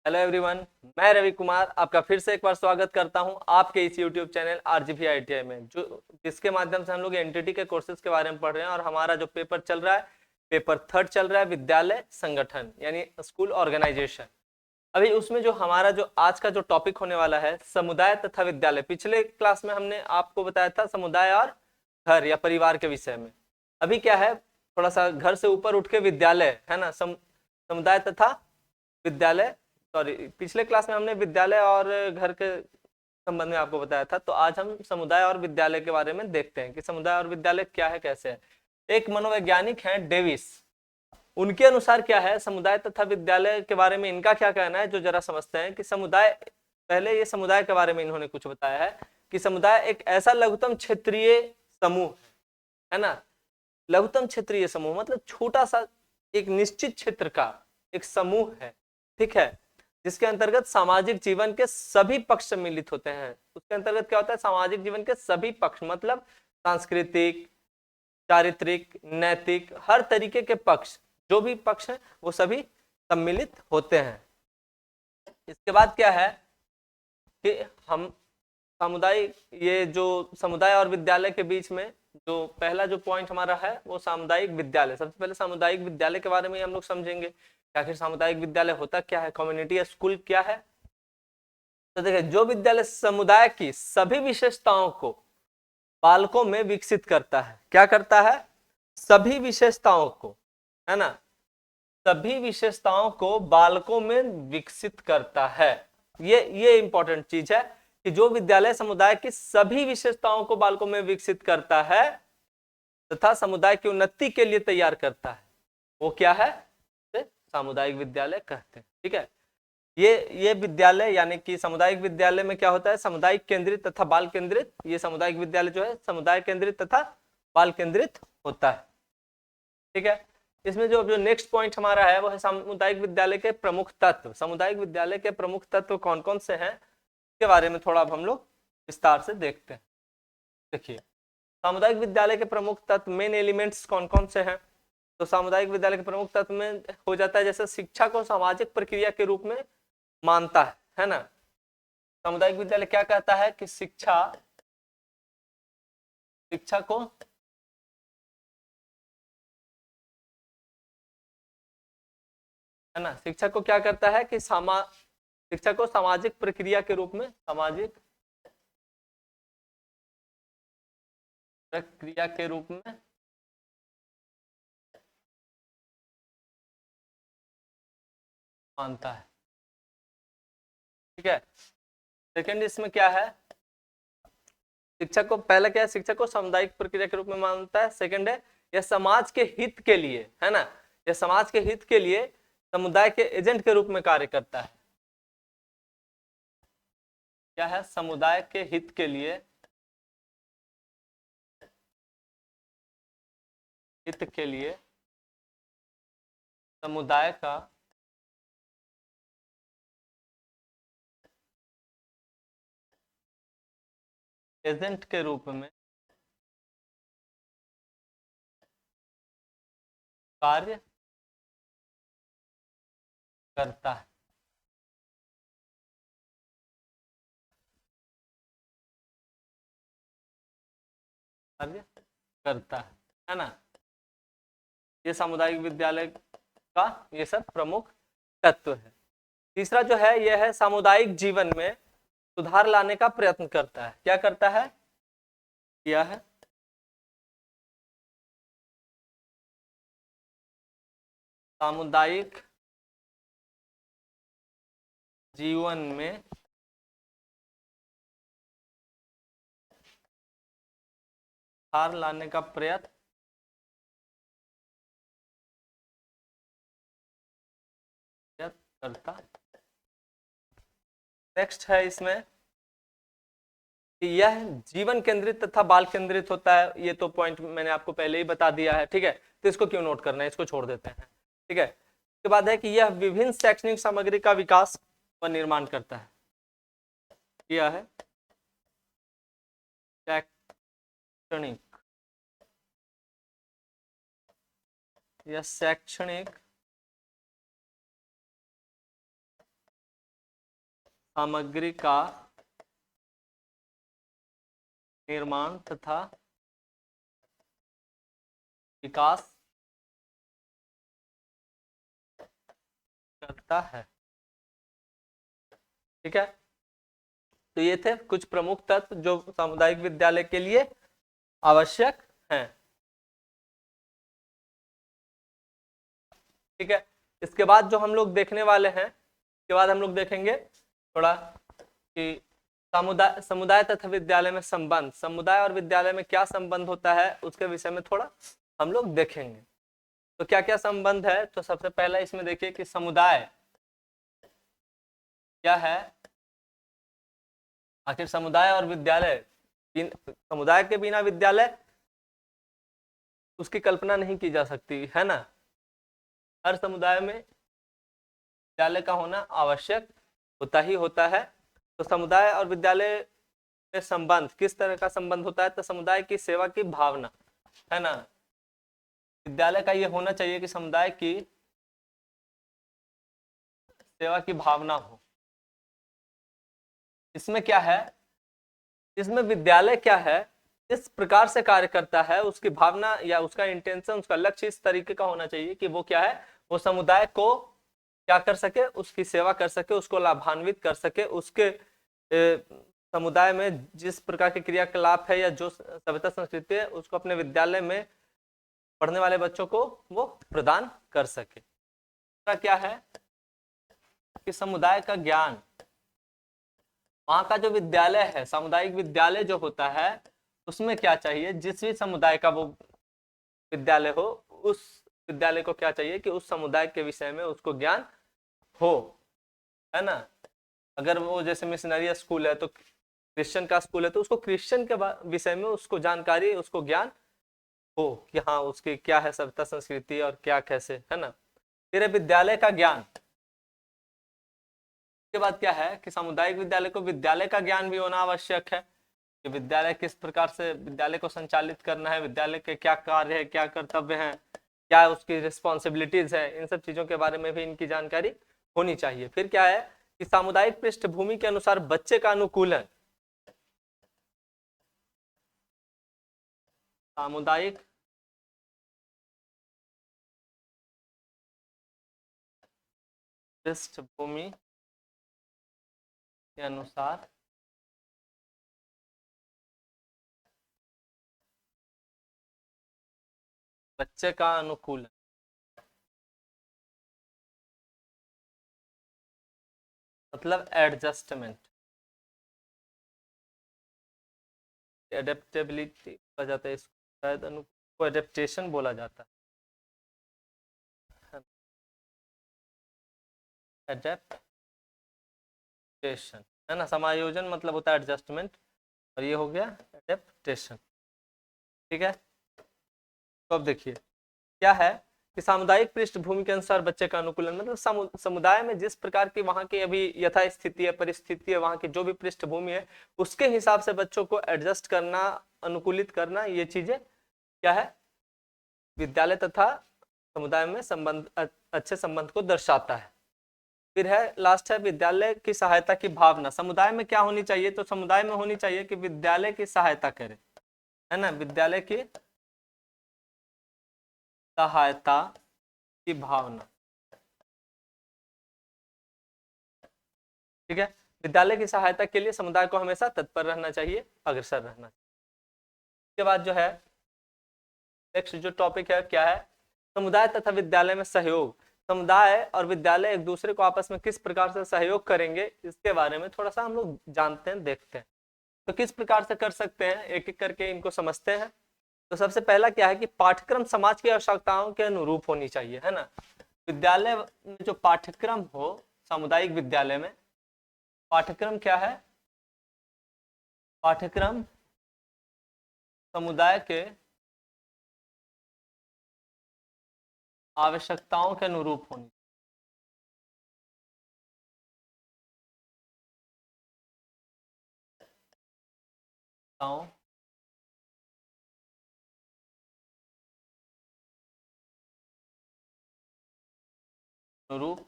Hello everyone, मैं रवि कुमार आपका फिर से एक बार स्वागत करता हूं आपके इस यूट्यूब चैनल आरजीपी आईटीआई में, जो जिसके माध्यम से हम लोग एनटीटी के कोर्सेज के बारे में पढ़ रहे हैं। और हमारा जो पेपर चल रहा है, पेपर 3 चल रहा है, विद्यालय संगठन यानी स्कूल ऑर्गेनाइजेशन। अभी उसमें जो हमारा जो आज का जो टॉपिक होने वाला है, समुदाय तथा विद्यालय। पिछले क्लास में हमने आपको बताया था समुदाय और घर या परिवार के विषय में। अभी क्या है, थोड़ा सा घर से ऊपर उठ के विद्यालय है ना, समुदाय तथा विद्यालय। सॉरी, पिछले क्लास में हमने विद्यालय और घर के संबंध में आपको बताया था। तो आज हम समुदाय और विद्यालय के बारे में देखते हैं कि समुदाय और विद्यालय क्या है, कैसे है। एक मनोवैज्ञानिक हैं डेविस, उनके अनुसार क्या है समुदाय तथा विद्यालय के बारे में, इनका क्या कहना है, जो जरा समझते हैं कि समुदाय। पहले ये समुदाय के बारे में इन्होंने कुछ बताया है कि समुदाय एक ऐसा लघुत्तम क्षेत्रीय समूह है ना। लघुत्तम क्षेत्रीय समूह मतलब छोटा सा एक निश्चित क्षेत्र का एक समूह है, ठीक है, जिसके अंतर्गत सामाजिक जीवन के सभी पक्ष सम्मिलित होते हैं। उसके अंतर्गत क्या होता है, सामाजिक जीवन के सभी पक्ष मतलब सांस्कृतिक, चारित्रिक, नैतिक, हर तरीके के पक्ष, जो भी पक्ष हैं वो सभी सम्मिलित होते हैं। इसके बाद क्या है कि हम सामुदायिक, ये जो समुदाय और विद्यालय के बीच में जो पहला जो पॉइंट हमारा है वो सामुदायिक विद्यालय। सबसे पहले सामुदायिक विद्यालय के बारे में हम लोग समझेंगे कि आखिर सामुदायिक विद्यालय होता क्या है, कम्युनिटी स्कूल क्या है। तो देखिए, जो विद्यालय समुदाय की सभी विशेषताओं को बालकों में विकसित करता है, क्या करता है, सभी विशेषताओं को, है ना, सभी विशेषताओं को बालकों में विकसित करता है। ये इंपॉर्टेंट चीज है कि जो विद्यालय समुदाय की सभी विशेषताओं को बालकों में विकसित करता है तथा समुदाय की उन्नति के लिए तैयार करता है, वो क्या है, सामुदायिक विद्यालय कहते हैं। ठीक है, ये विद्यालय यानी कि सामुदायिक विद्यालय में क्या होता है, सामुदायिक केंद्रित तथा बाल केंद्रित। ये सामुदायिक विद्यालय जो है समुदाय केंद्रित तथा बाल केंद्रित होता है। ठीक है, इसमें जो जो नेक्स्ट पॉइंट हमारा है वो है सामुदायिक विद्यालय के प्रमुख तत्व। सामुदायिक विद्यालय के प्रमुख तत्व कौन कौन से हैं, इसके बारे में थोड़ा अब हम लोग विस्तार से देखते हैं। देखिए, सामुदायिक विद्यालय के प्रमुख तत्व, मेन एलिमेंट्स कौन कौन से हैं। तो सामुदायिक विद्यालय के प्रमुख तत्व में हो जाता है, जैसे शिक्षा को सामाजिक प्रक्रिया के रूप में मानता है ना। सामुदायिक विद्यालय क्या कहता है कि शिक्षा शिक्षा को है ना, शिक्षा को क्या करता है कि शिक्षा को सामाजिक प्रक्रिया के रूप में, सामाजिक प्रक्रिया के रूप में मानता है। ठीक है, सेकंड इसमें क्या है, शिक्षा को, पहला क्या है, शिक्षा को सामुदायिक प्रक्रिया के रूप में मानता है। सेकंड है, यह समाज के हित के लिए, है ना, यह समाज के हित के लिए समुदाय के एजेंट के रूप में कार्य करता है। क्या है, समुदाय के हित के लिए, हित के लिए समुदाय का एजेंट के रूप में कार्य करता है। कार्य करता है ना। ये सामुदायिक विद्यालय का ये सब प्रमुख तत्व है। तीसरा जो है यह है, सामुदायिक जीवन में सुधार लाने का प्रयत्न करता है। क्या करता है, किया है, सामुदायिक जीवन में सुधार लाने का प्रयत्न करता। नेक्स्ट है इसमें कि यह जीवन केंद्रित तथा बाल केंद्रित होता है। ये तो पॉइंट मैंने आपको पहले ही बता दिया है, ठीक है, तो इसको क्यों नोट करना है, इसको छोड़ देते हैं। ठीक है, उसके बाद है कि यह विभिन्न शैक्षणिक सामग्री का विकास व निर्माण करता है। यह है शैक्षणिक, यह शैक्षणिक सामग्री का निर्माण तथा विकास करता है। ठीक है, तो ये थे कुछ प्रमुख तत्व जो सामुदायिक विद्यालय के लिए आवश्यक हैं। ठीक है, इसके बाद जो हम लोग देखने वाले हैं, इसके बाद हम लोग देखेंगे थोड़ा कि समुदाय समुदाय तथा विद्यालय में संबंध, समुदाय और विद्यालय में क्या संबंध होता है उसके विषय में थोड़ा हम लोग देखेंगे। तो क्या क्या संबंध है, तो सबसे पहला इसमें देखिए कि समुदाय क्या है। आखिर समुदाय और विद्यालय, समुदाय के बिना विद्यालय उसकी कल्पना नहीं की जा सकती है ना। हर समुदाय में विद्यालय का होना आवश्यक होता ही होता है। तो समुदाय और विद्यालय में संबंध किस तरह का संबंध होता है, तो समुदाय की सेवा की भावना है ना। विद्यालय का ये होना चाहिए कि समुदाय की सेवा की भावना हो। इसमें क्या है, इसमें विद्यालय क्या है, इस प्रकार से कार्य करता है, उसकी भावना या उसका इंटेंशन, उसका लक्ष्य इस तरीके का होना चाहिए कि वो क्या है, वो समुदाय को क्या कर सके, उसकी सेवा कर सके, उसको लाभान्वित कर सके, उसके समुदाय में जिस प्रकार के क्रियाकलाप है या जो सभ्यता संस्कृति है उसको अपने विद्यालय में पढ़ने वाले बच्चों को वो प्रदान कर सके। दूसरा क्या है कि समुदाय का ज्ञान, वहां का जो विद्यालय है, सामुदायिक विद्यालय जो होता है उसमें क्या चाहिए, जिस भी समुदाय का वो विद्यालय हो, उस विद्यालय को क्या चाहिए कि उस समुदाय के विषय में उसको ज्ञान हो, है ना। अगर वो जैसे मिशनरी स्कूल है तो क्रिश्चियन का स्कूल है तो उसको क्रिश्चियन के विषय में उसको जानकारी, उसको ज्ञान हो कि हाँ उसकी क्या है सभ्यता संस्कृति और क्या कैसे, है ना। फिर विद्यालय का ज्ञान के बाद क्या है कि सामुदायिक विद्यालय को विद्यालय का ज्ञान भी होना आवश्यक है कि विद्यालय किस प्रकार से विद्यालय को संचालित करना है, विद्यालय के क्या कार्य है, क्या कर्तव्य है, क्या उसकी रिस्पॉन्सिबिलिटीज है, इन सब चीजों के बारे में भी इनकी जानकारी होनी चाहिए। फिर क्या है कि सामुदायिक पृष्ठभूमि के अनुसार बच्चे का अनुकूलन, सामुदायिक पृष्ठभूमि के अनुसार बच्चे का अनुकूलन, मतलब एडजस्टमेंट, एडेप्टेबिलिटी बोला जाता है इसको, शायद को एडेप्टेशन बोला जाता है, एडेप्टेशन है ना। समायोजन मतलब होता है एडजस्टमेंट और ये हो गया एडेप्टेशन। ठीक है, तो अब देखिए क्या है कि सामुदायिक पृष्ठभूमि के अनुसार बच्चे का अनुकूलन, मतलब समुदाय में जिस प्रकार की वहां की अभी यथा स्थिति है, परिस्थिति है, वहां की जो भी पृष्ठभूमि है उसके हिसाब से बच्चों को एडजस्ट करना, अनुकूलित करना, ये चीजें क्या है विद्यालय तथा समुदाय में संबंध, अच्छे संबंध को दर्शाता है। फिर है लास्ट है विद्यालय की सहायता की भावना। समुदाय में क्या होनी चाहिए, तो समुदाय में होनी चाहिए कि विद्यालय की सहायता करे, है ना, विद्यालय की सहायता की भावना। ठीक है, विद्यालय की सहायता के लिए समुदाय को हमेशा तत्पर रहना चाहिए, अग्रसर रहना चाहिए। इसके बाद जो है नेक्स्ट जो टॉपिक है क्या है, समुदाय तथा विद्यालय में सहयोग। समुदाय और विद्यालय एक दूसरे को आपस में किस प्रकार से सहयोग करेंगे इसके बारे में थोड़ा सा हम लोग जानते हैं, देखते हैं। तो किस प्रकार से कर सकते हैं, एक एक करके इनको समझते हैं। तो सबसे पहला क्या है कि पाठ्यक्रम समाज की आवश्यकताओं के अनुरूप होनी चाहिए, है ना। विद्यालय में जो पाठ्यक्रम हो, सामुदायिक विद्यालय में पाठ्यक्रम क्या है, पाठ्यक्रम समुदाय के आवश्यकताओं के अनुरूप होनी, अनुरूप।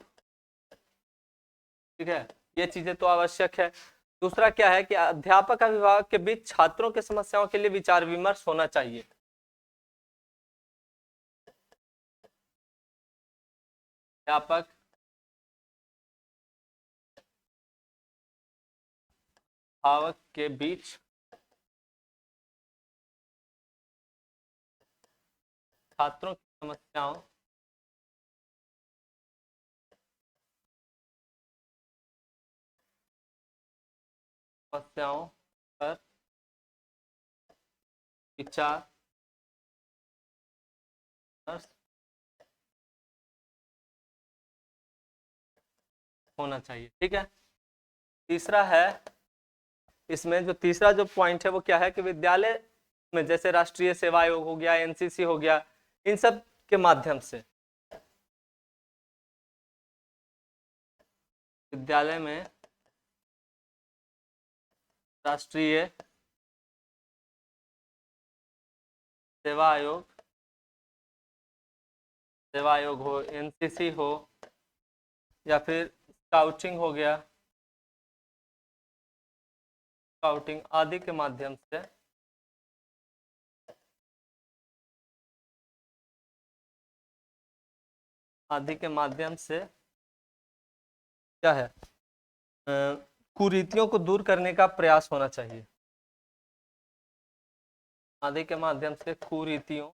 ठीक है, ये चीजें तो आवश्यक है। दूसरा क्या है कि अध्यापक अभिभावक के बीच छात्रों की समस्याओं के लिए विचार विमर्श होना चाहिए। अध्यापक अभिभावक के बीच छात्रों की समस्याओं समस्याओं पर विचार विमर्श होना चाहिए। ठीक है। तीसरा है, इसमें जो तीसरा जो पॉइंट है वो क्या है कि विद्यालय में जैसे राष्ट्रीय सेवा आयोग हो गया, एनसीसी हो गया, इन सब के माध्यम से विद्यालय में राष्ट्रीय सेवा आयोग हो, एनसीसी हो, या फिर स्काउटिंग हो गया, स्काउटिंग आदि के माध्यम से क्या है, कुरीतियों को दूर करने का प्रयास होना चाहिए। आदि के माध्यम से कुरीतियों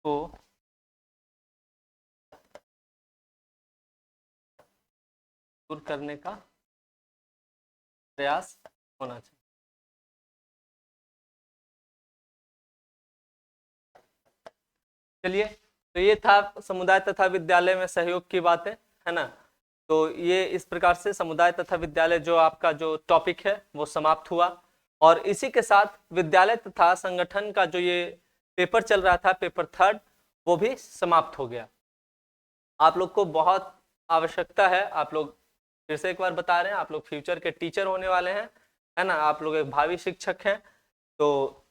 को दूर करने का प्रयास होना चाहिए। चलिए, तो ये था समुदाय तथा विद्यालय में सहयोग की बातें, है ना। तो ये इस प्रकार से समुदाय तथा विद्यालय जो आपका जो टॉपिक है वो समाप्त हुआ, और इसी के साथ विद्यालय तथा संगठन का जो ये पेपर चल रहा था, पेपर 3 वो भी समाप्त हो गया। आप लोग को बहुत आवश्यकता है, आप लोग फिर से एक बार बता रहे हैं, आप लोग फ्यूचर के टीचर होने वाले हैं, है ना, आप लोग एक भावी शिक्षक हैं। तो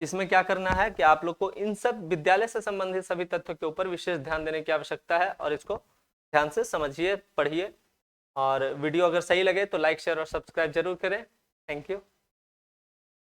इसमें क्या करना है कि आप लोग को इन सब विद्यालय से संबंधित सभी तथ्यों के ऊपर विशेष ध्यान देने की आवश्यकता है, और इसको ध्यान से समझिए, पढ़िए, और वीडियो अगर सही लगे तो लाइक शेयर और सब्सक्राइब जरूर करें। Thank you.